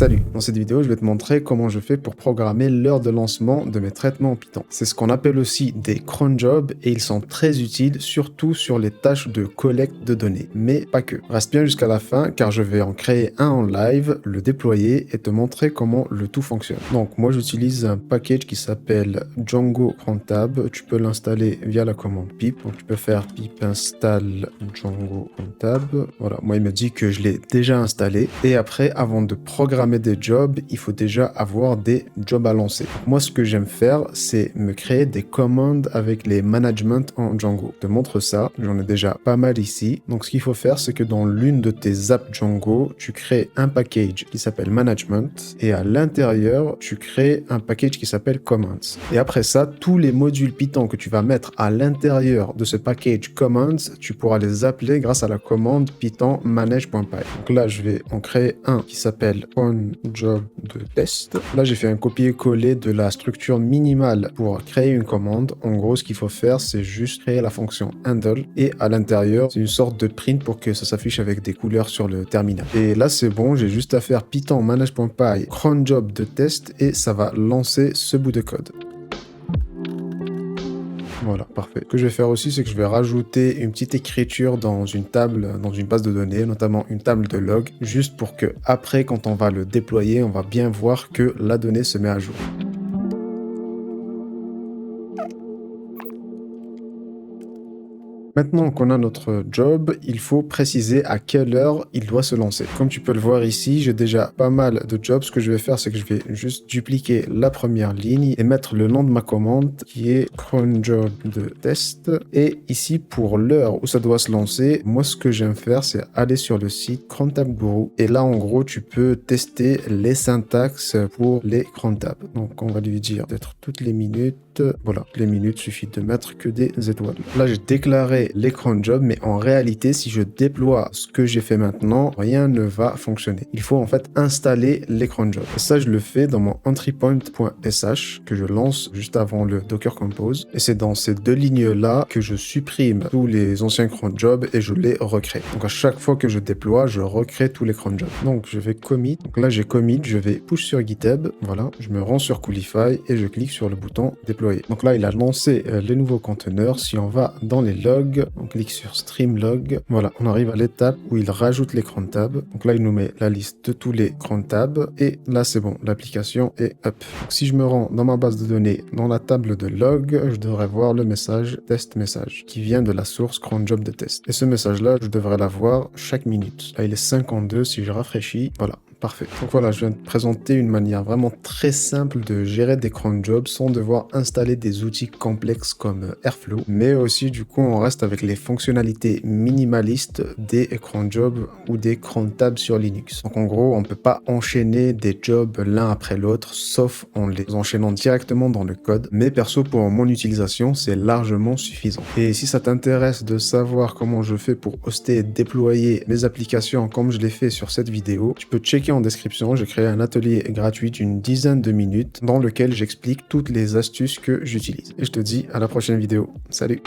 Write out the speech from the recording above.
Salut, dans cette vidéo, je vais te montrer comment je fais pour programmer l'heure de lancement de mes traitements en Python. C'est ce qu'on appelle aussi des cron jobs et ils sont très utiles, surtout sur les tâches de collecte de données, mais pas que. Reste bien jusqu'à la fin car je vais en créer un en live, le déployer et te montrer comment le tout fonctionne. Donc moi j'utilise un package qui s'appelle Django Crontab. Tu peux l'installer via la commande pip. Donc tu peux faire pip install Django Crontab. Voilà, moi il me dit que je l'ai déjà installé et après avant de programmer des jobs, il faut déjà avoir des jobs à lancer. Moi, ce que j'aime faire, c'est me créer des commandes avec les management en Django. Je te montre ça, j'en ai déjà pas mal ici. Donc, ce qu'il faut faire, c'est que dans l'une de tes apps Django, tu crées un package qui s'appelle management et à l'intérieur, tu crées un package qui s'appelle commands. Et après ça, tous les modules Python que tu vas mettre à l'intérieur de ce package commands, tu pourras les appeler grâce à la commande python manage.py. Donc là, je vais en créer un qui s'appelle job de test. Là, j'ai fait un copier-coller de la structure minimale pour créer une commande. En gros, ce qu'il faut faire, c'est juste créer la fonction handle et à l'intérieur, c'est une sorte de print pour que ça s'affiche avec des couleurs sur le terminal. Et là, c'est bon, j'ai juste à faire python manage.py cron job de test et ça va lancer ce bout de code. Voilà, parfait. Ce que je vais faire aussi, c'est que je vais rajouter une petite écriture dans une table, dans une base de données, notamment une table de log, juste pour que après, quand on va le déployer, on va bien voir que la donnée se met à jour. Maintenant qu'on a notre job, il faut préciser à quelle heure il doit se lancer. Comme tu peux le voir ici, j'ai déjà pas mal de jobs. Ce que je vais faire, c'est que je vais juste dupliquer la première ligne et mettre le nom de ma commande qui est cron job de test. Et ici, pour l'heure où ça doit se lancer, moi, ce que j'aime faire, c'est aller sur le site Crontab Guru. Et là, en gros, tu peux tester les syntaxes pour les crontab. Donc, on va lui dire d'être toutes les minutes. Voilà, les minutes, suffit de mettre que des étoiles. Là, j'ai déclaré les cron jobs, mais en réalité, si je déploie ce que j'ai fait maintenant, rien ne va fonctionner. Il faut en fait installer les cron jobs. Et ça, je le fais dans mon entrypoint.sh que je lance juste avant le Docker Compose. Et c'est dans ces deux lignes-là que je supprime tous les anciens cron jobs et je les recrée. Donc à chaque fois que je déploie, je recrée tous les cron jobs. Donc je vais commit. Donc là, j'ai commit, je vais push sur GitHub. Voilà, je me rends sur Coolify et je clique sur le bouton déployer. Donc là, il a lancé les nouveaux conteneurs. Si on va dans les logs, on clique sur stream log. Voilà, on arrive à l'étape où il rajoute les cron tabs. Donc là, il nous met la liste de tous les cron tabs. Et là, c'est bon, l'application est up. Donc, si je me rends dans ma base de données, dans la table de log, je devrais voir le message test message qui vient de la source cron job de test. Et ce message-là, je devrais l'avoir chaque minute. Là, il est 52 si je rafraîchis. Voilà. Parfait. Donc voilà, je viens de présenter une manière vraiment très simple de gérer des cron jobs sans devoir installer des outils complexes comme Airflow, mais aussi du coup on reste avec les fonctionnalités minimalistes des cron jobs ou des cron tabs sur Linux. Donc en gros, on peut pas enchaîner des jobs l'un après l'autre, sauf en les enchaînant directement dans le code. Mais perso, pour mon utilisation, c'est largement suffisant. Et si ça t'intéresse de savoir comment je fais pour hoster et déployer mes applications comme je l'ai fait sur cette vidéo, tu peux checker en description, j'ai créé un atelier gratuit d'une dizaine de minutes dans lequel j'explique toutes les astuces que j'utilise. Et je te dis à la prochaine vidéo. Salut!